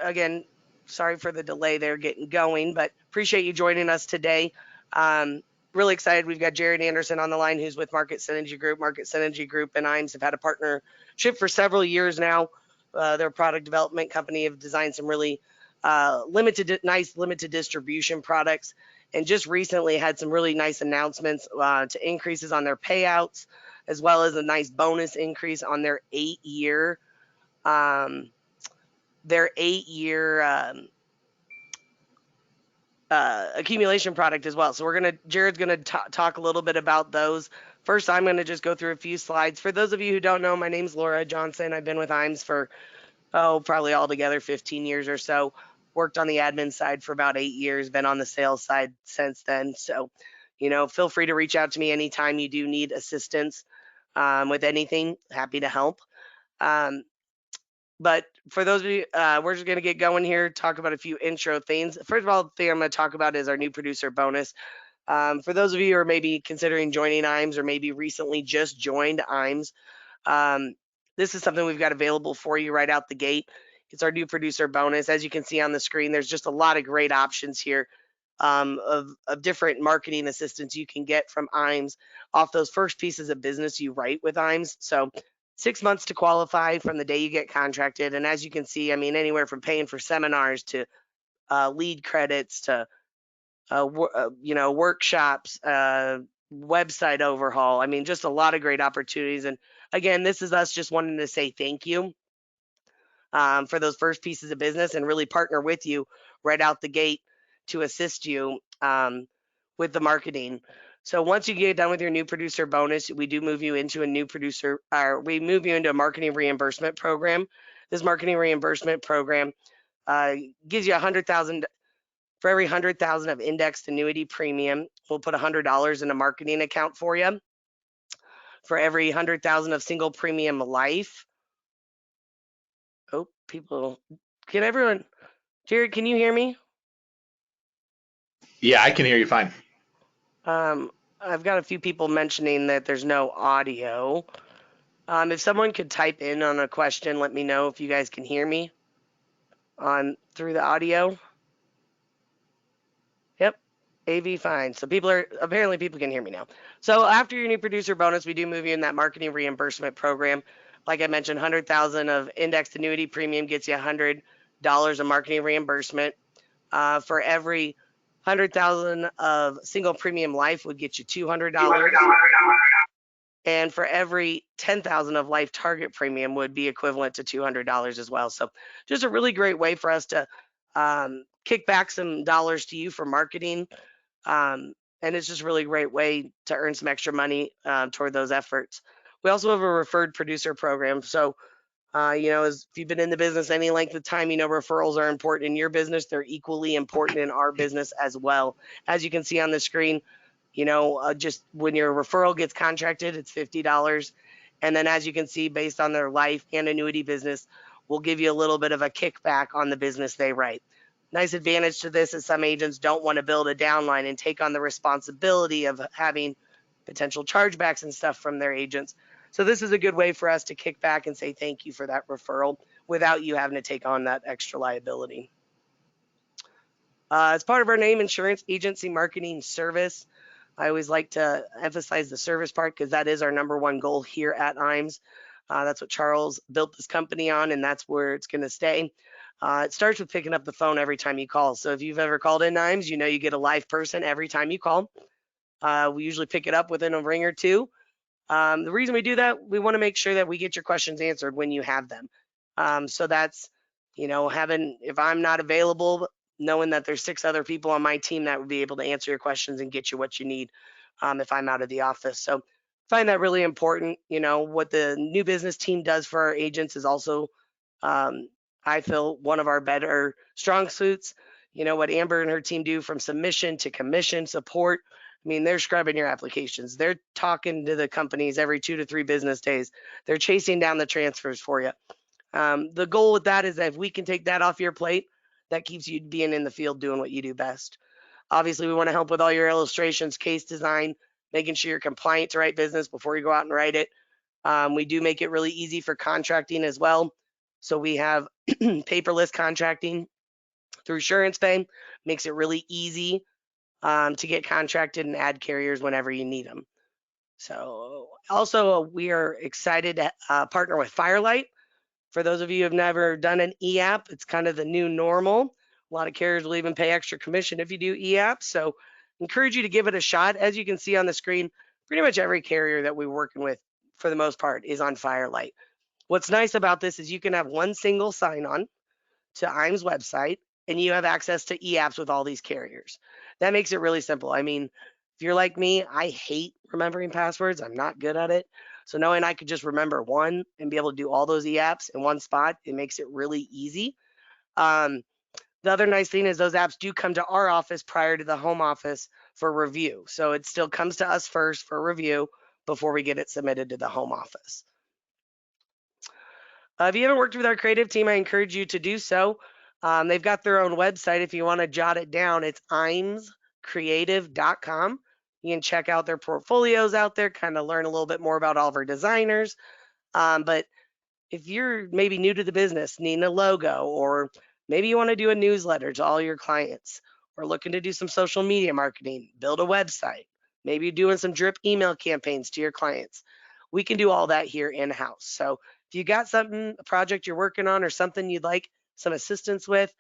again, sorry for the delay there getting going, but appreciate you joining us today. Really excited. We've got Jared Anderson on the line, who's with Market Synergy Group. Market Synergy Group and IAMS have had a partnership for several years now. They're a product development company, have designed some really nice limited distribution products, and just recently had some really nice announcements to increases on their payouts, as well as a nice bonus increase on their 8-year accumulation product as well. So Jared's gonna talk a little bit about those. First, I'm gonna just go through a few slides. For those of you who don't know, my name's Laura Johnson. I've been with IAMS for probably altogether 15 years or so. Worked on the admin side for about 8 years. Been on the sales side since then. So, feel free to reach out to me anytime you do need assistance with anything. Happy to help. But for those of you, we're just going to get going here, talk about a few intro things. First of all, the thing I'm going to talk about is our new producer bonus. For those of you who are maybe considering joining IAMS or maybe recently just joined IAMS, this is something we've got available for you right out the gate. It's our new producer bonus. As you can see on the screen, there's just a lot of great options here of different marketing assistance you can get from IAMS off those first pieces of business you write with IAMS. So 6 months to qualify from the day you get contracted. And as you can see, I mean, anywhere from paying for seminars to lead credits to, workshops, website overhaul. I mean, just a lot of great opportunities. And again, this is us just wanting to say thank you for those first pieces of business and really partner with you right out the gate to assist you with the marketing. So once you get done with your new producer bonus, we do move you into a we move you into a marketing reimbursement program. This marketing reimbursement program gives you $100,000 for every $100,000 of indexed annuity premium. We'll put $100 in a marketing account for you. For every $100,000 of single premium life. Oh, Jared, can you hear me? Yeah, I can hear you fine. I've got a few people mentioning that there's no audio. If someone could type in on a question, let me know if you guys can hear me through the audio. Yep, AV fine. So apparently people can hear me now. So after your new producer bonus, we do move you in that marketing reimbursement program. Like I mentioned, $100,000 of indexed annuity premium gets you $100 of marketing reimbursement. For every $100,000 of single premium life would get you $200. And for every $10,000 of life target premium would be equivalent to $200 as well. So just a really great way for us to kick back some dollars to you for marketing. And it's just a really great way to earn some extra money toward those efforts. We also have a referred producer program. So, if you've been in the business any length of time, referrals are important in your business. They're equally important in our business as well. As you can see on the screen, just when your referral gets contracted, it's $50. And then as you can see, based on their life and annuity business, we'll give you a little bit of a kickback on the business they write. Nice advantage to this is some agents don't want to build a downline and take on the responsibility of having potential chargebacks and stuff from their agents. So this is a good way for us to kick back and say thank you for that referral without you having to take on that extra liability. As part of our name insurance agency marketing service, I always like to emphasize the service part because that is our #1 goal here at IAMS. That's what Charles built this company on, and that's where it's going to stay. It starts with picking up the phone every time you call. So if you've ever called in IAMS, you get a live person every time you call. We usually pick it up within a ring or two. The reason we do that, we want to make sure that we get your questions answered when you have them. So that's, if I'm not available, knowing that there's 6 other people on my team that would be able to answer your questions and get you what you need if I'm out of the office. So find that really important. What the new business team does for our agents is also, I feel, one of our better strong suits. What Amber and her team do from submission to commission support. I mean, they're scrubbing your applications. They're talking to the companies every 2 to 3 business days. They're chasing down the transfers for you. The goal with that is that if we can take that off your plate, that keeps you being in the field doing what you do best. Obviously, we want to help with all your illustrations, case design, making sure you're compliant to write business before you go out and write it. We do make it really easy for contracting as well. So we have paperless contracting through SurancePay makes it really easy to get contracted and add carriers whenever you need them. So also we are excited to partner with Firelight. For those of you who have never done an e-app, it's kind of the new normal. A lot of carriers will even pay extra commission if you do e-apps. So encourage you to give it a shot. As you can see on the screen, pretty much every carrier that we're working with for the most part is on Firelight. What's nice about this is you can have one single sign-on to IM's website and you have access to e-apps with all these carriers. That makes it really simple. I mean, if you're like me, I hate remembering passwords. I'm not good at it. So knowing I could just remember one and be able to do all those e-apps in one spot, it makes it really easy. The other nice thing is those apps do come to our office prior to the home office for review. So it still comes to us first for review before we get it submitted to the home office. If you haven't worked with our creative team, I encourage you to do so. They've got their own website. If you want to jot it down, it's imscreative.com. You can check out their portfolios out there, kind of learn a little bit more about all of our designers. But if you're maybe new to the business, needing a logo, or maybe you want to do a newsletter to all your clients, or looking to do some social media marketing, build a website, maybe you're doing some drip email campaigns to your clients, we can do all that here in-house. So if you got something, a project you're working on or something you'd like some assistance with,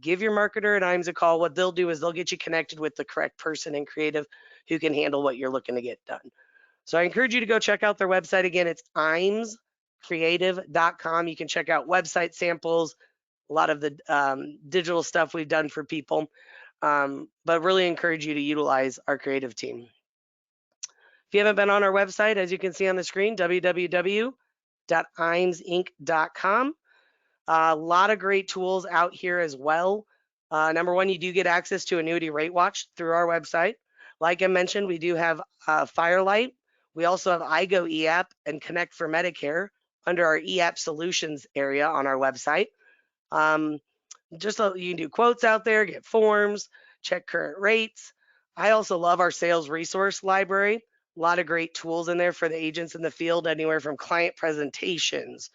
give your marketer at IMS a call. What they'll do is they'll get you connected with the correct person in creative who can handle what you're looking to get done. So I encourage you to go check out their website. Again, it's imscreative.com. You can check out website samples, a lot of the digital stuff we've done for people, but really encourage you to utilize our creative team. If you haven't been on our website, as you can see on the screen, www.imsinc.com. A lot of great tools out here as well. Number one, you do get access to Annuity Rate Watch through our website. Like I mentioned, we do have Firelight. We also have iGo eApp and Connect for Medicare under our eApp Solutions area on our website. Just so you can do quotes out there, get forms, check current rates. I also love our sales resource library. A lot of great tools in there for the agents in the field, anywhere from client presentations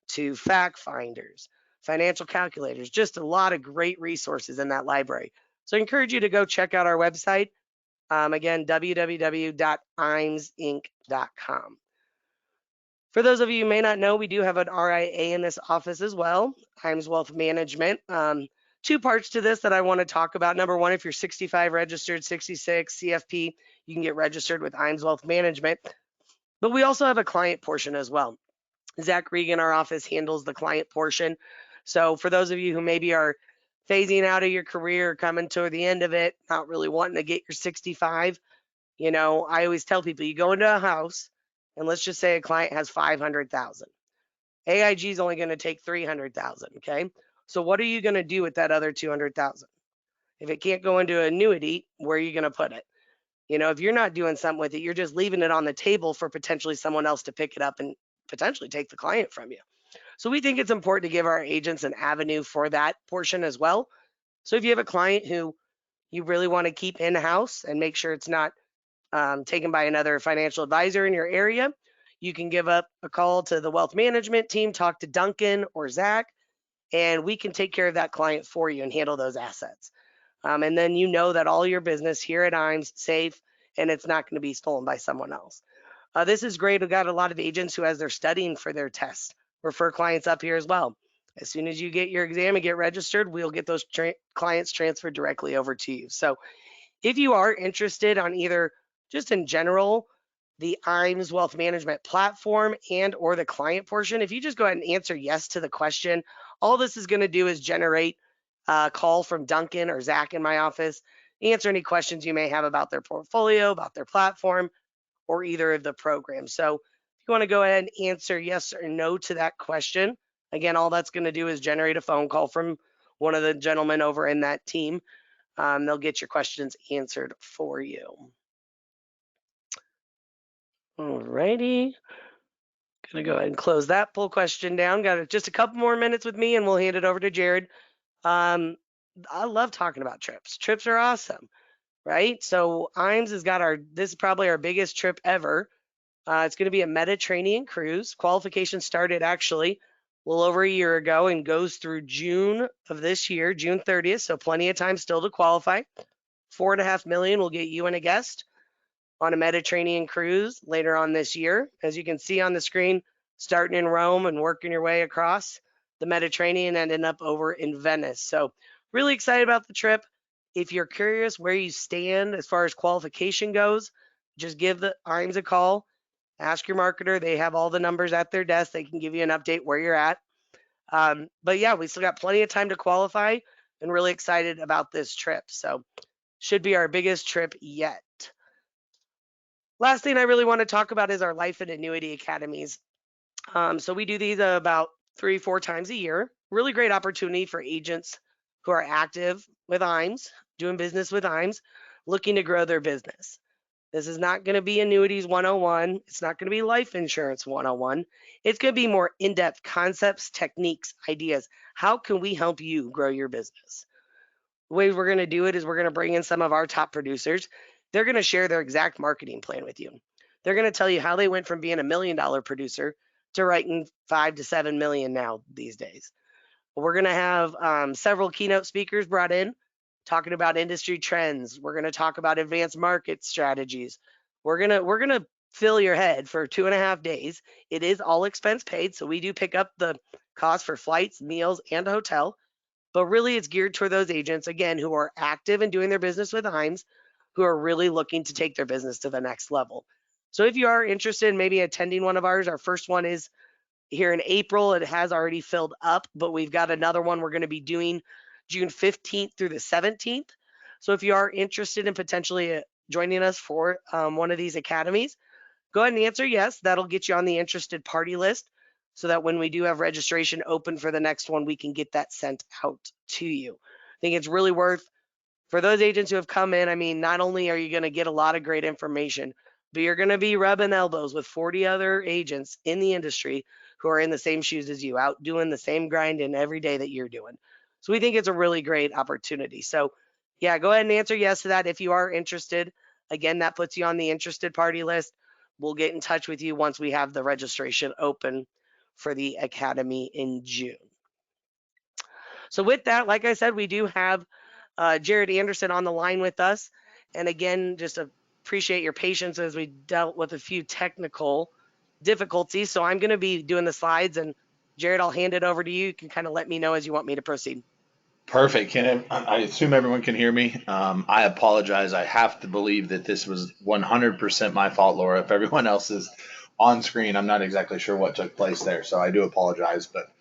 to fact finders, financial calculators, just a lot of great resources in that library. So I encourage you to go check out our website. Again, www.imsinc.com. For those of you who may not know, we do have an RIA in this office as well, IMS Wealth Management. Two parts to this that I want to talk about. Number one, if you're 65 registered, 66 CFP, you can get registered with IMS Wealth Management. But we also have a client portion as well. Zach Regan, our office, handles the client portion. So for those of you who maybe are phasing out of your career, coming toward the end of it, not really wanting to get your 65, I always tell people, you go into a house and let's just say a client has 500,000. AIG is only going to take 300,000. Okay. So what are you going to do with that other 200,000? If it can't go into an annuity, where are you going to put it? If you're not doing something with it, you're just leaving it on the table for potentially someone else to pick it up and potentially take the client from you. So we think it's important to give our agents an avenue for that portion as well. So if you have a client who you really want to keep in-house and make sure it's not taken by another financial advisor in your area, you can give up a call to the wealth management team, talk to Duncan or Zach, and we can take care of that client for you and handle those assets. And then you know that all your business here at IMS safe and it's not going to be stolen by someone else. This is great. We've got a lot of agents who, as they're studying for their tests, refer clients up here as well. As soon as you get your exam and get registered, we'll get those clients transferred directly over to you. So if you are interested on either just in general, the IMS Wealth Management platform and or the client portion, if you just go ahead and answer yes to the question, all this is going to do is generate a call from Duncan or Zach in my office, answer any questions you may have about their portfolio, about their platform, or either of the programs. So if you want to go ahead and answer yes or no to that question, again, all that's going to do is generate a phone call from one of the gentlemen over in that team. They'll get your questions answered for you. Alrighty. Gonna go ahead and close that poll question down. Got just a couple more minutes with me and we'll hand it over to Jared. I love talking about trips. Trips are awesome, right? So IMS has got this is probably our biggest trip ever. It's going to be a Mediterranean cruise. Qualification started actually little over a year ago, and goes through June of this year, June 30th. So plenty of time still to qualify. 4.5 million will get you and a guest on a Mediterranean cruise later on this year. As you can see on the screen, starting in Rome and working your way across the Mediterranean, ending up over in Venice. So, really excited about the trip. If you're curious where you stand as far as qualification goes, just give the IMS a call. Ask your marketer. They have all the numbers at their desk. They can give you an update where you're at. But yeah, we still got plenty of time to qualify and really excited about this trip. So, should be our biggest trip yet. Last thing I really want to talk about is our life and annuity academies. So we do these about 3, 4 times a year. Really great opportunity for agents who are active with IMS, doing business with IMS, looking to grow their business. This is not going to be annuities 101. It's not going to be life insurance 101. It's going to be more in-depth concepts, techniques, ideas. How can we help you grow your business? The way we're going to do it is we're going to bring in some of our top producers. They're going to share their exact marketing plan with you. They're going to tell you how they went from being $1 million producer to writing 5 to 7 million now these days. We're going to have several keynote speakers brought in talking about industry trends. We're going to talk about advanced market strategies. We're gonna fill your head for 2.5 days. It is all expense paid, so we do pick up the cost for flights, meals, and hotel. But really, it's geared toward those agents, again, who are active and doing their business with IMS, who are really looking to take their business to the next level. So if you are interested in maybe attending one of ours, our first one is here in April. It has already filled up, but we've got another one we're going to be doing June 15th through the 17th. So if you are interested in potentially joining us for one of these academies, go ahead and answer yes. That'll get you on the interested party list so that when we do have registration open for the next one, we can get that sent out to you. I think it's really worth for those agents who have come in. I mean, not only are you going to get a lot of great information, but you're going to be rubbing elbows with 40 other agents in the industry who are in the same shoes as you, out doing the same grind in every day that you're doing. So we think it's a really great opportunity. So yeah, go ahead and answer yes to that if you are interested. Again, that puts you on the interested party list. We'll get in touch with you once we have the registration open for the Academy in June. So with that, like I said, we do have Jared Anderson on the line with us. And again, just appreciate your patience as we dealt with a few technical difficulties. So I'm going to be doing the slides, and Jared, I'll hand it over to you. You can kind of let me know as you want me to proceed. Perfect. I assume everyone can hear me? I apologize. I have to believe that this was 100% my fault, Laura. If everyone else is on screen, I'm not exactly sure what took place there, so I do apologize. But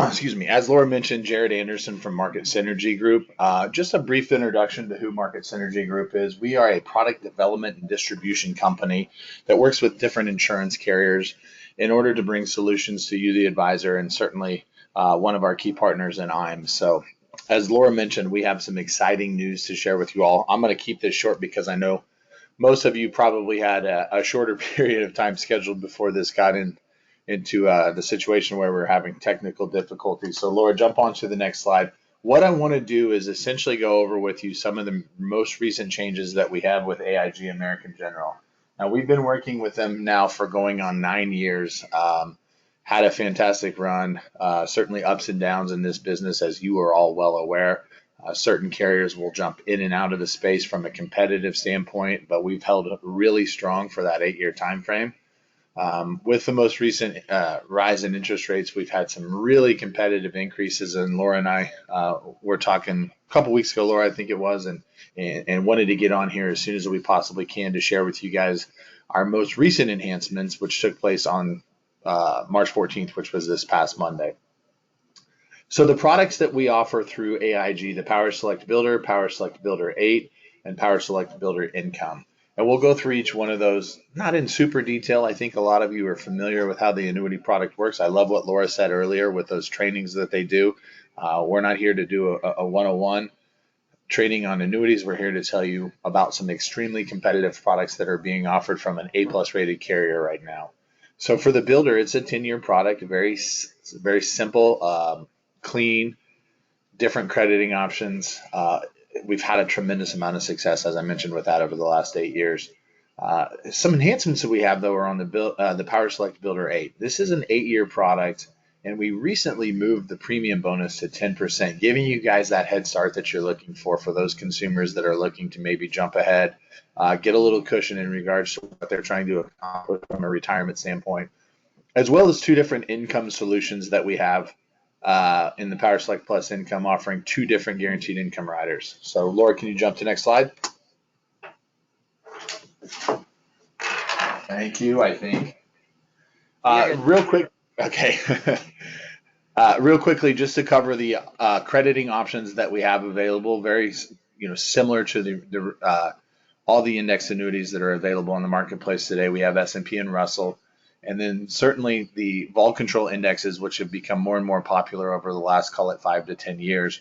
excuse me. As Laura mentioned, Jared Anderson from Market Synergy Group. Just a brief introduction to who Market Synergy Group is. We are a product development and distribution company that works with different insurance carriers in order to bring solutions to you, the advisor, and certainly one of our key partners in IMS. So, as Laura mentioned, we have some exciting news to share with you all. I'm going to keep this short because I know most of you probably had a shorter period of time scheduled before this got into the situation where we're having technical difficulties. So Laura, jump on to the next slide. What I want to do is essentially go over with you some of the most recent changes that we have with AIG American General. Now, we've been working with them now for going on 9 years. Had a fantastic run, certainly ups and downs in this business, as you are all well aware. Certain carriers will jump in and out of the space from a competitive standpoint, but we've held really strong for that 8-year time frame. With the most recent rise in interest rates, we've had some really competitive increases, and Laura and I were talking a couple weeks ago, Laura, I think it was, and wanted to get on here as soon as we possibly can to share with you guys our most recent enhancements, which took place on March 14th, which was this past Monday. So the products that we offer through AIG, the Power Select Builder, Power Select Builder 8, and Power Select Builder Income. And we'll go through each one of those, not in super detail. I think a lot of you are familiar with how the annuity product works. I love what Laura said earlier with those trainings that they do. We're not here to do a 101 training on annuities. We're here to tell you about some extremely competitive products that are being offered from an A+ rated carrier right now. So for the builder, it's a 10-year product, very simple, clean, different crediting options. We've had a tremendous amount of success, as I mentioned, with that over the last 8 years. Some enhancements that we have, though, are on the Power Select Builder 8. This is an 8-year product, And we recently moved the premium bonus to 10%, giving you guys that head start that you're looking for those consumers that are looking to maybe jump ahead, get a little cushion in regards to what they're trying to accomplish from a retirement standpoint, as well as 2 different income solutions that we have in the Power Select Plus income, offering 2 different guaranteed income riders. So Laura, can you jump to the next slide? Thank you, I think. Real quick, okay. Real quickly, just to cover the crediting options that we have available, very similar to the all the index annuities that are available in the marketplace today. We have S&P and Russell, and then certainly the vol control indexes, which have become more and more popular over the last, call it 5 to 10 years.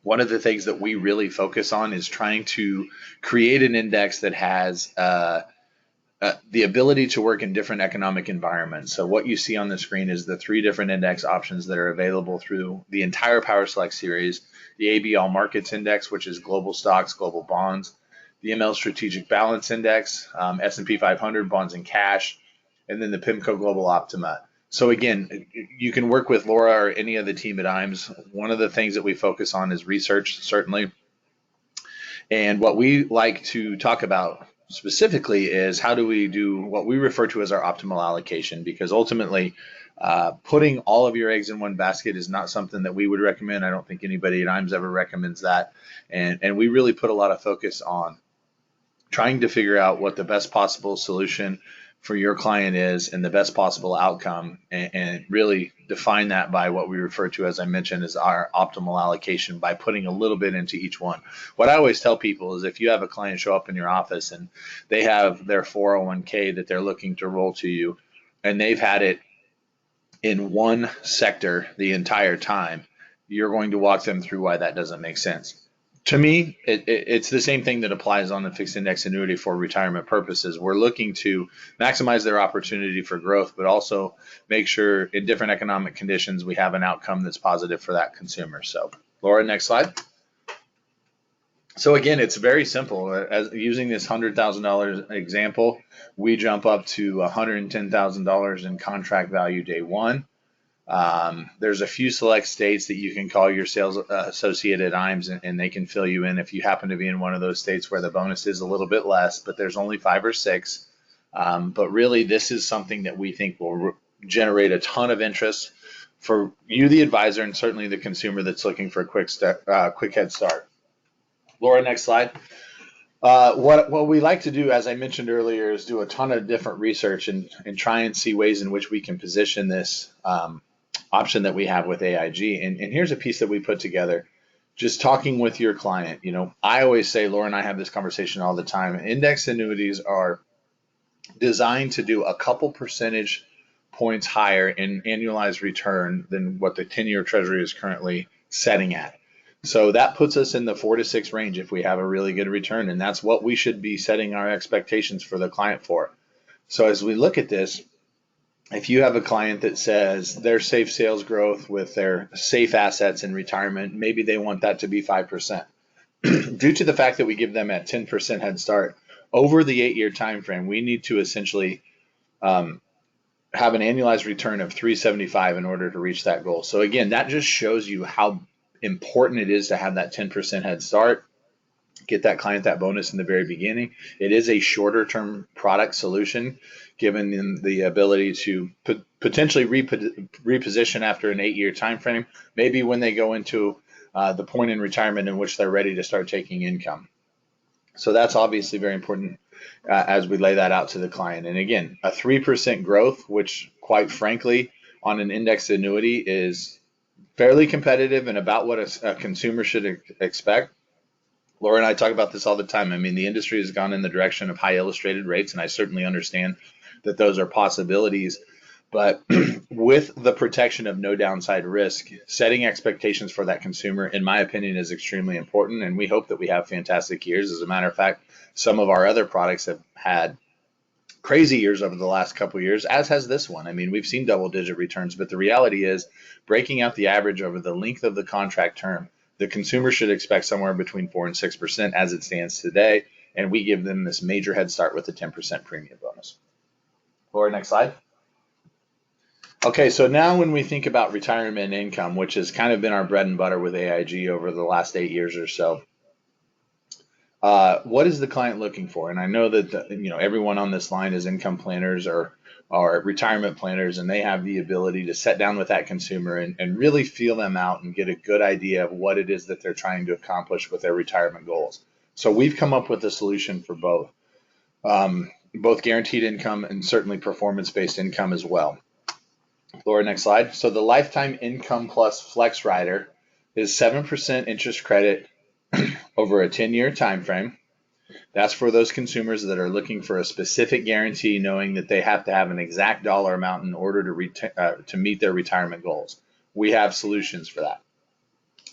One of the things that we really focus on is trying to create an index that has the ability to work in different economic environments. So what you see on the screen is the 3 different index options that are available through the entire Power Select series: the AB All Markets Index, which is global stocks, global bonds; the ML Strategic Balance Index, S&P 500 bonds and cash; and then the PIMCO Global Optima. So again, you can work with Laura or any of the team at IMES. One of the things that we focus on is research, certainly. And what we like to talk about specifically is how do we do what we refer to as our optimal allocation, because ultimately putting all of your eggs in one basket is not something that we would recommend. I don't think anybody at IMES ever recommends that. And we really put a lot of focus on trying to figure out what the best possible solution for your client is and the best possible outcome, and really define that by what we refer to, as I mentioned, as our optimal allocation, by putting a little bit into each one. What I always tell people is, if you have a client show up in your office and they have their 401k that they're looking to roll to you, and they've had it in one sector the entire time, you're going to walk them through why that doesn't make sense. To me, it's the same thing that applies on the fixed index annuity for retirement purposes. We're looking to maximize their opportunity for growth, but also make sure in different economic conditions we have an outcome that's positive for that consumer. So, Laura, next slide. So again, it's very simple. As using this $100,000 example, we jump up to $110,000 in contract value day one. There's a few select states that you can call your sales associate at IMES, and they can fill you in if you happen to be in one of those states where the bonus is a little bit less, but there's only 5 or 6. But really, this is something that we think will generate a ton of interest for you, the advisor, and certainly the consumer that's looking for a quick head start. Laura, next slide. What we like to do, as I mentioned earlier, is do a ton of different research and try and see ways in which we can position this option that we have with AIG. And here's a piece that we put together. Just talking with your client, I always say, Laura and I have this conversation all the time, index annuities are designed to do a couple percentage points higher in annualized return than what the 10-year treasury is currently setting at. So that puts us in the 4 to 6 range if we have a really good return, and that's what we should be setting our expectations for the client for. So as we look at this, if you have a client that says their safe sales growth with their safe assets in retirement, maybe they want that to be 5%. Due to the fact that we give them a 10% head start over the 8-year time frame, we need to essentially have an annualized return of 375 in order to reach that goal. So again, that just shows you how important it is to have that 10% head start. Get that client that bonus in the very beginning. It is a shorter term product solution, given them the ability to potentially reposition after an 8-year time frame, maybe when they go into the point in retirement in which they're ready to start taking income. So that's obviously very important as we lay that out to the client. And again, a 3% growth, which quite frankly on an indexed annuity is fairly competitive and about what a consumer should expect. Laura and I talk about this all the time. I mean, the industry has gone in the direction of high illustrated rates, and I certainly understand that those are possibilities. But with the protection of no downside risk, setting expectations for that consumer, in my opinion, is extremely important. And we hope that we have fantastic years. As a matter of fact, some of our other products have had crazy years over the last couple of years, as has this one. I mean, we've seen double-digit returns, but the reality is, breaking out the average over the length of the contract term, the consumer should expect somewhere between 4 and 6% as it stands today, and we give them this major head start with a 10% premium bonus. Laura, next slide. Okay, so now when we think about retirement income, which has kind of been our bread and butter with AIG over the last 8 years or so, what is the client looking for? And I know that everyone on this line is income planners or retirement planners, and they have the ability to sit down with that consumer and really feel them out and get a good idea of what it is that they're trying to accomplish with their retirement goals. So we've come up with a solution for both guaranteed income and certainly performance-based income as well. Laura, next slide. So the lifetime income plus flex rider is 7% interest credit over a 10-year time frame. That's for those consumers that are looking for a specific guarantee, knowing that they have to have an exact dollar amount in order to meet their retirement goals. We have solutions for that.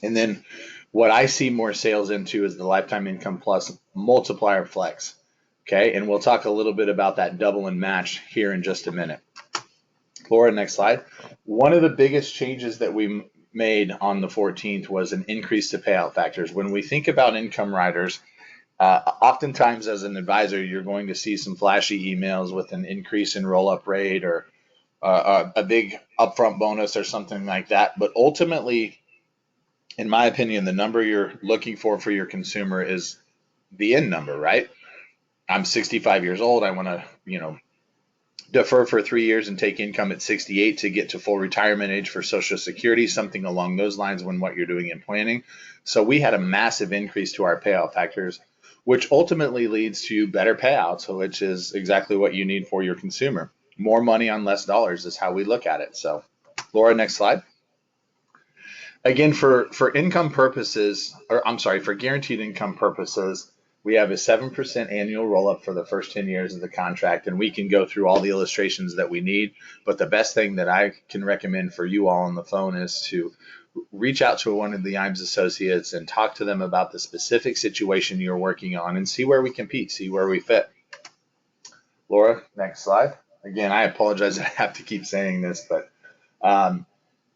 And then what I see more sales into is the lifetime income plus multiplier flex. Okay, and we'll talk a little bit about that double and match here in just a minute. Laura, next slide. One of the biggest changes that we made on the 14th was an increase to payout factors. When we think about income riders, oftentimes as an advisor, you're going to see some flashy emails with an increase in roll-up rate or a big upfront bonus or something like that. But ultimately, in my opinion, the number you're looking for your consumer is the end number, right? I'm 65 years old. I want to, defer for 3 years and take income at 68 to get to full retirement age for Social Security, something along those lines when what you're doing in planning. So we had a massive increase to our payout factors, which ultimately leads to better payouts, which is exactly what you need for your consumer. More money on less dollars is how we look at it. So Laura, next slide. Again, for income purposes, or I'm sorry, for guaranteed income purposes, we have a 7% annual roll-up for the first 10 years of the contract, and we can go through all the illustrations that we need. But the best thing that I can recommend for you all on the phone is to reach out to one of the IMES associates and talk to them about the specific situation you're working on and see where we compete, see where we fit. Laura, next slide. Again, I apologize that I have to keep saying this, but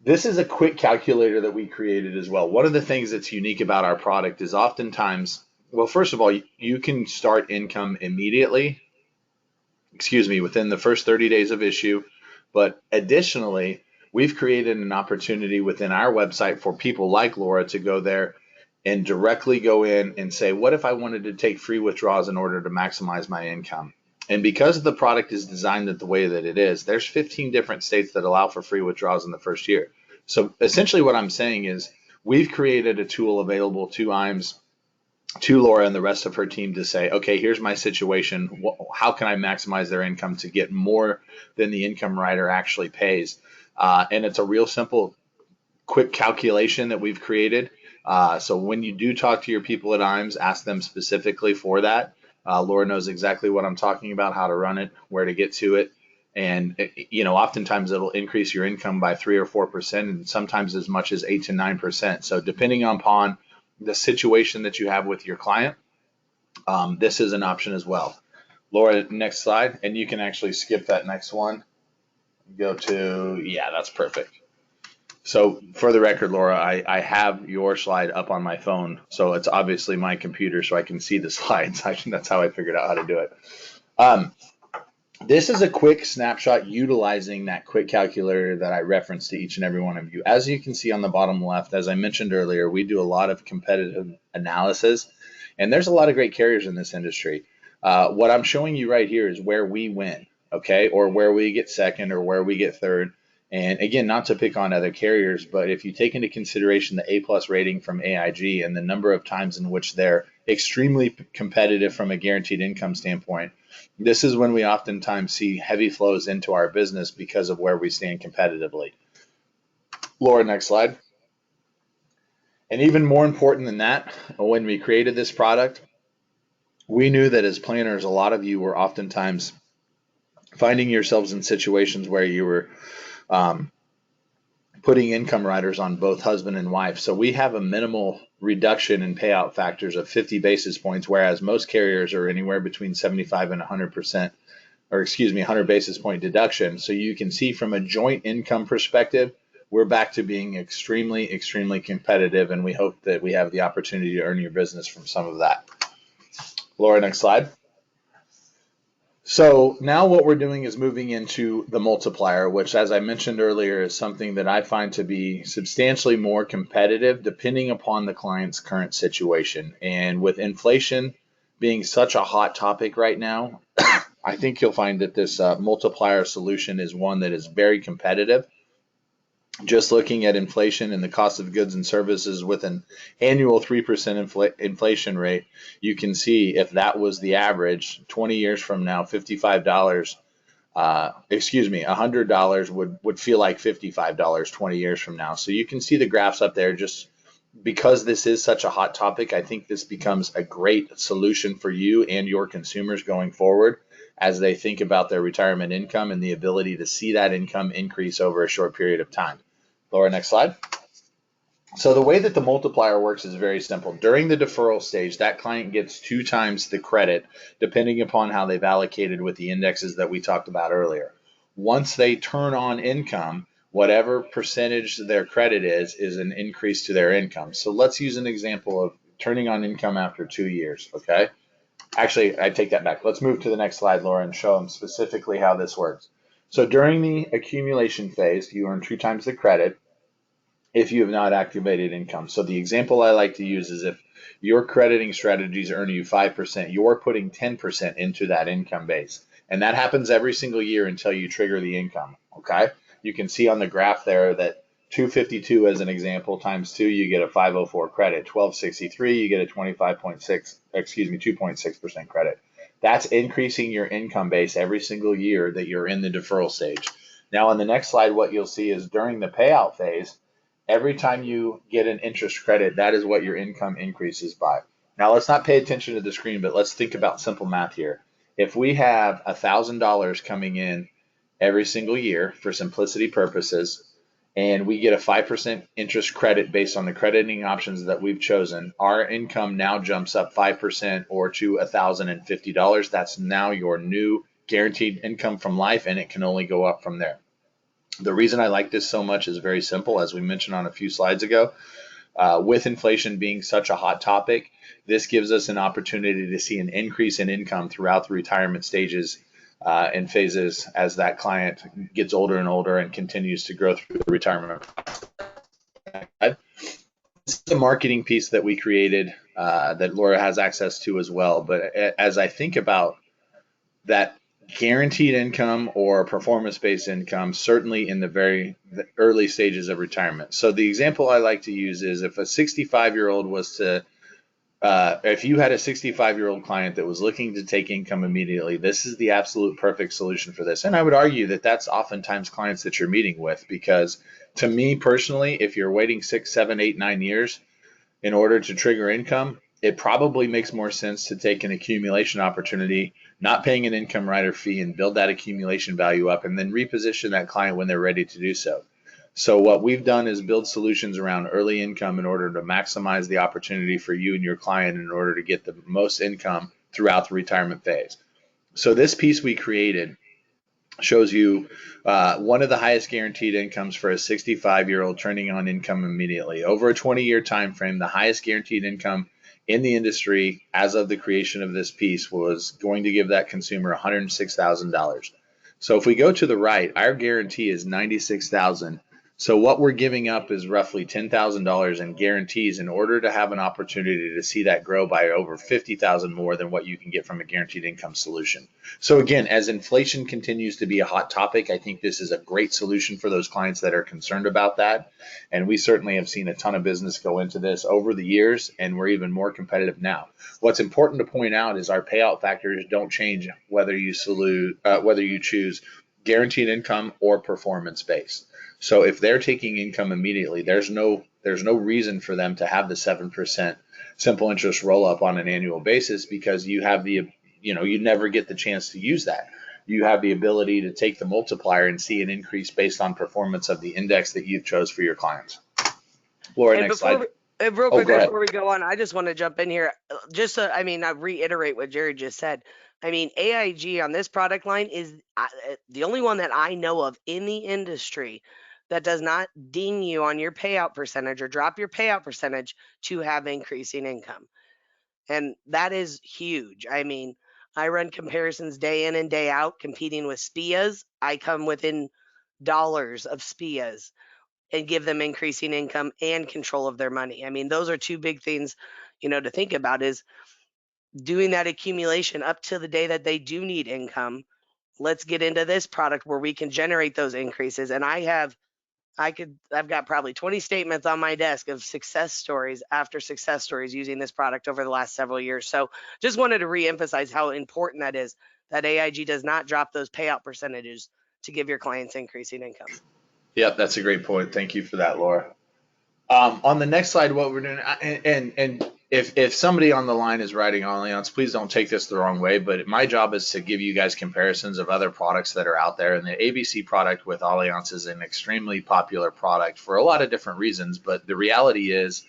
this is a quick calculator that we created as well. One of the things that's unique about our product is oftentimes, well, first of all, you can start income immediately, within the first 30 days of issue. But additionally, we've created an opportunity within our website for people like Laura to go there and directly go in and say, what if I wanted to take free withdrawals in order to maximize my income? And because the product is designed the way that it is, there's 15 different states that allow for free withdrawals in the first year. So essentially what I'm saying is we've created a tool available to IMES, to Laura and the rest of her team to say, okay, here's my situation. How can I maximize their income to get more than the income rider actually pays? And it's a real simple, quick calculation that we've created. So when you do talk to your people at IMES, ask them specifically for that. Laura knows exactly what I'm talking about, how to run it, where to get to it. And, oftentimes it'll increase your income by 3 or 4% and sometimes as much as 8 to 9%. So depending upon the situation that you have with your client, this is an option as well. Laura, next slide. And you can actually skip that next one. Go to, yeah, that's perfect. So for the record, Laura, I have your slide up on my phone, so it's obviously my computer, so I can see the slides. That's how I figured out how to do it. This is a quick snapshot utilizing that quick calculator that I referenced to each and every one of you. As you can see on the bottom left, as I mentioned earlier, we do a lot of competitive analysis, and there's a lot of great carriers in this industry. What I'm showing you right here is where we win, okay, or where we get second or where we get third. And again, not to pick on other carriers, but if you take into consideration the A+ rating from AIG and the number of times in which they're extremely competitive from a guaranteed income standpoint, this is when we oftentimes see heavy flows into our business because of where we stand competitively. Laura, next slide. And even more important than that, when we created this product, we knew that as planners, a lot of you were oftentimes finding yourselves in situations where you were putting income riders on both husband and wife. So we have a minimal reduction in payout factors of 50 basis points, whereas most carriers are anywhere between 75 and 100%, or 100 basis point deduction. So you can see from a joint income perspective, we're back to being extremely, extremely competitive, and we hope that we have the opportunity to earn your business from some of that. Laura, next slide. So now what we're doing is moving into the multiplier, which, as I mentioned earlier, is something that I find to be substantially more competitive depending upon the client's current situation. And with inflation being such a hot topic right now, I think you'll find that this multiplier solution is one that is very competitive. Just looking at inflation and the cost of goods and services with an annual 3% inflation rate, you can see if that was the average 20 years from now, $55, $100 would feel like $55 20 years from now. So you can see the graphs up there. Just because this is such a hot topic, I think this becomes a great solution for you and your consumers going forward as they think about their retirement income and the ability to see that income increase over a short period of time. Laura, next slide. So the way that the multiplier works is very simple. During the deferral stage, that client gets 2 times the credit, depending upon how they've allocated with the indexes that we talked about earlier. Once they turn on income, whatever percentage their credit is an increase to their income. So let's use an example of turning on income after 2 years, okay? Actually, I take that back. Let's move to the next slide, Laura, and show them specifically how this works. So during the accumulation phase, you earn 2 times the credit if you have not activated income. So the example I like to use is if your crediting strategies earn you 5%, you're putting 10% into that income base. And that happens every single year until you trigger the income, okay? You can see on the graph there that 252 as an example times 2, you get a 504 credit. 1263, you get a 2.6% credit. That's increasing your income base every single year that you're in the deferral stage. Now on the next slide, what you'll see is during the payout phase, every time you get an interest credit, that is what your income increases by. Now, let's not pay attention to the screen, but let's think about simple math here. If we have $1,000 coming in every single year for simplicity purposes, and we get a 5% interest credit based on the crediting options that we've chosen, our income now jumps up 5% or to $1,050. That's now your new guaranteed income from life, and it can only go up from there. The reason I like this so much is very simple, as we mentioned on a few slides ago. With inflation being such a hot topic, this gives us an opportunity to see an increase in income throughout the retirement stages and phases as that client gets older and older and continues to grow through the retirement process. This is the marketing piece that we created that Laura has access to as well. But as I think about that guaranteed income or performance-based income, certainly in the early stages of retirement. So the example I like to use is if a 65-year-old was to, if you had a 65-year-old client that was looking to take income immediately, this is the absolute perfect solution for this. And I would argue that that's oftentimes clients that you're meeting with, because to me personally, if you're waiting 6, 7, 8, 9 years in order to trigger income, it probably makes more sense to take an accumulation opportunity, not paying an income rider fee, and build that accumulation value up and then reposition that client when they're ready to do so. So what we've done is build solutions around early income in order to maximize the opportunity for you and your client in order to get the most income throughout the retirement phase. So this piece we created shows you one of the highest guaranteed incomes for a 65-year-old turning on income immediately. Over a 20-year time frame, the highest guaranteed income in the industry as of the creation of this piece was going to give that consumer $106,000. So if we go to the right, our guarantee is $96,000. So what we're giving up is roughly $10,000 in guarantees in order to have an opportunity to see that grow by over $50,000 more than what you can get from a guaranteed income solution. So again, as inflation continues to be a hot topic, I think this is a great solution for those clients that are concerned about that. And we certainly have seen a ton of business go into this over the years, and we're even more competitive now. What's important to point out is our payout factors don't change whether you choose guaranteed income or performance based. So if they're taking income immediately, there's no reason for them to have the 7% simple interest roll up on an annual basis, because you have you never get the chance to use that. You have the ability to take the multiplier and see an increase based on performance of the index that you've chose for your clients. Laura, And next slide. real Oh, quick go ahead. before we go on, I just want to jump in here. Just so, I mean, I reiterate what Jerry just said. I mean, AIG on this product line is the only one that I know of in the industry that does not ding you on your payout percentage or drop your payout percentage to have increasing income. And that is huge. I mean, I run comparisons day in and day out, competing with SPIAs. I come within dollars of SPIAs and give them increasing income and control of their money. I mean, those are two big things, to think about is doing that accumulation up to the day that they do need income. Let's get into this product where we can generate those increases. And I've got probably 20 statements on my desk of success stories after success stories using this product over the last several years. So just wanted to reemphasize how important that is, that AIG does not drop those payout percentages to give your clients increasing income. Yep, that's a great point. Thank you for that, Laura. On the next slide, what we're doing, and if somebody on the line is writing Allianz, please don't take this the wrong way, but my job is to give you guys comparisons of other products that are out there. And the ABC product with Allianz is an extremely popular product for a lot of different reasons, but the reality is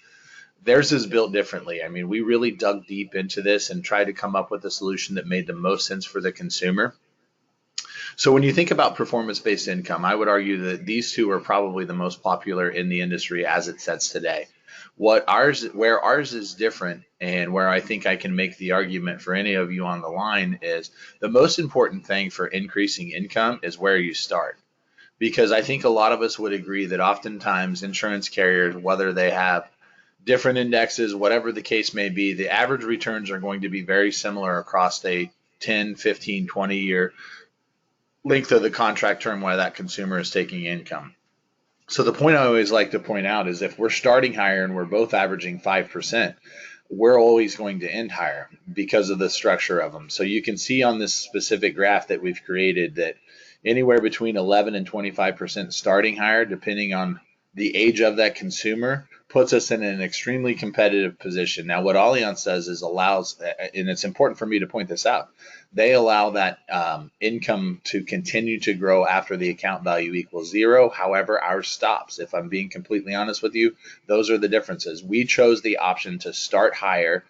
theirs is built differently. I mean, we really dug deep into this and tried to come up with a solution that made the most sense for the consumer. So when you think about performance-based income, I would argue that these two are probably the most popular in the industry as it sets today. Where ours is different, and where I think I can make the argument for any of you on the line, is the most important thing for increasing income is where you start. Because I think a lot of us would agree that oftentimes insurance carriers, whether they have different indexes, whatever the case may be, the average returns are going to be very similar across a 10, 15, 20-year length of the contract term while that consumer is taking income. So the point I always like to point out is if we're starting higher and we're both averaging 5%, we're always going to end higher because of the structure of them. So you can see on this specific graph that we've created that anywhere between 11 and 25% starting higher, depending on the age of that consumer, puts us in an extremely competitive position. Now, what Allianz does is allows, and it's important for me to point this out, they allow that income to continue to grow after the account value equals zero. However, ours stops. If I'm being completely honest with you, those are the differences. We chose the option to start higher,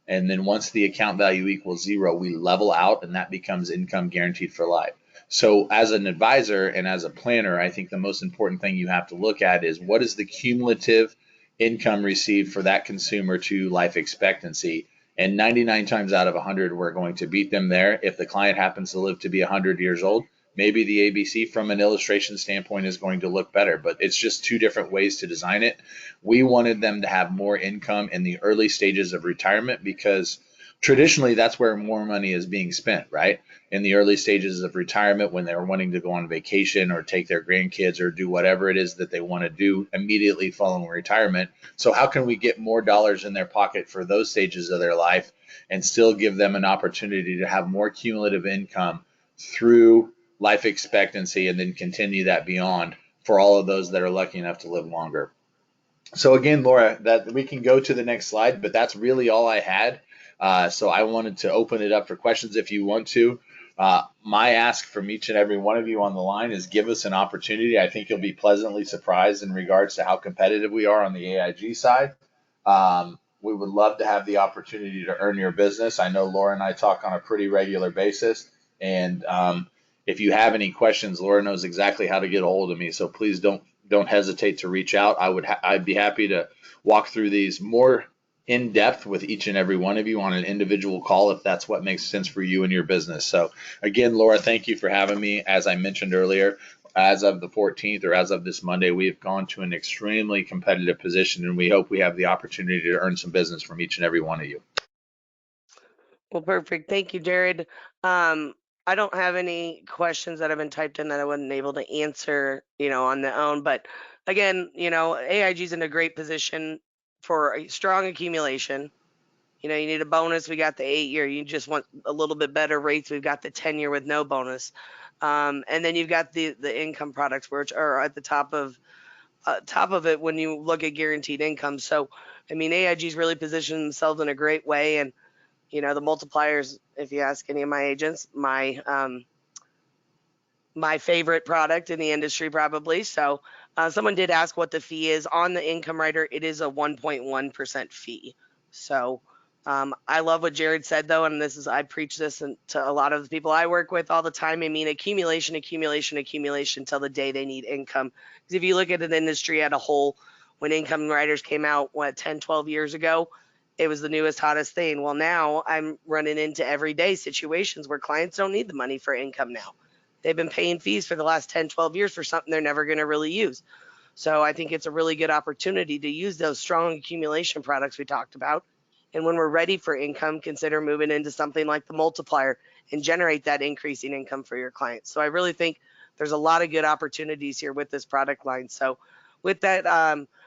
and then once the account value equals zero, we level out, and that becomes income guaranteed for life. So as an advisor and as a planner, I think the most important thing you have to look at is what is the cumulative income received for that consumer to life expectancy. And 99 times out of 100, we're going to beat them there. If the client happens to live to be 100 years old, maybe the ABC from an illustration standpoint is going to look better, but it's just two different ways to design it. We wanted them to have more income in the early stages of retirement because traditionally that's where more money is being spent, right? In the early stages of retirement when they're wanting to go on vacation or take their grandkids or do whatever it is that they want to do immediately following retirement. So how can we get more dollars in their pocket for those stages of their life and still give them an opportunity to have more cumulative income through life expectancy and then continue that beyond for all of those that are lucky enough to live longer? So again, Laura, that we can go to the next slide, but that's really all I had. So I wanted to open it up for questions if you want to. My ask from each and every one of you on the line is give us an opportunity. I think you'll be pleasantly surprised in regards to how competitive we are on the AIG side. We would love to have the opportunity to earn your business. I know Laura and I talk on a pretty regular basis, and if you have any questions, Laura knows exactly how to get a hold of me. So please don't hesitate to reach out. I'd be happy to walk through these more in depth with each and every one of you on an individual call if that's what makes sense for you and your business. So again, Laura, thank you for having me. As I mentioned earlier, as of the 14th or as of this Monday, we have gone to an extremely competitive position, and we hope we have the opportunity to earn some business from each and every one of you. Well, perfect. Thank you, Jared. I don't have any questions that have been typed in that I wasn't able to answer, on the own. But again, AIG is in a great position for a strong accumulation. You need a bonus. We got the 8-year. You just want a little bit better rates. We've got the 10-year with no bonus. And then you've got the income products, which are at the top of it when you look at guaranteed income. So, I mean, AIG's really positioned themselves in a great way. And, the multipliers, if you ask any of my agents, my favorite product in the industry probably. So someone did ask what the fee is on the income rider. It is a 1.1% fee. So I love what Jared said though, and I preach this to a lot of the people I work with all the time. I mean, accumulation till the day they need income. Because if you look at an industry as a whole, when income riders came out, 10, 12 years ago, it was the newest, hottest thing. Well, now I'm running into everyday situations where clients don't need the money for income now. They've been paying fees for the last 10, 12 years for something they're never going to really use. So I think it's a really good opportunity to use those strong accumulation products we talked about. And when we're ready for income, consider moving into something like the multiplier and generate that increasing income for your clients. So I really think there's a lot of good opportunities here with this product line. So with that,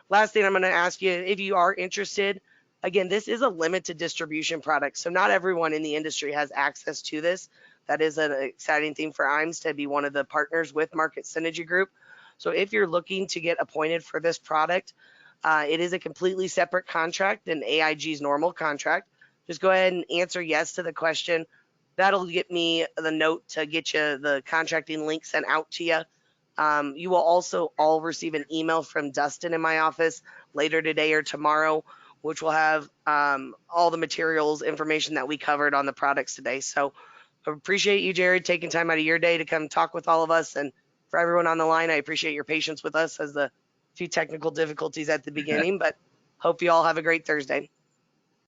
last thing I'm going to ask you, if you are interested, again, this is a limited distribution product. So not everyone in the industry has access to this. That is an exciting thing for IMES to be one of the partners with Market Synergy Group. So if you're looking to get appointed for this product, it is a completely separate contract than AIG's normal contract. Just go ahead and answer yes to the question. That'll get me the note to get you the contracting link sent out to you. You will also all receive an email from Dustin in my office later today or tomorrow, which will have all the materials, information that we covered on the products today. So I appreciate you, Jared, taking time out of your day to come talk with all of us. And for everyone on the line, I appreciate your patience with us as the few technical difficulties at the beginning, but hope you all have a great Thursday.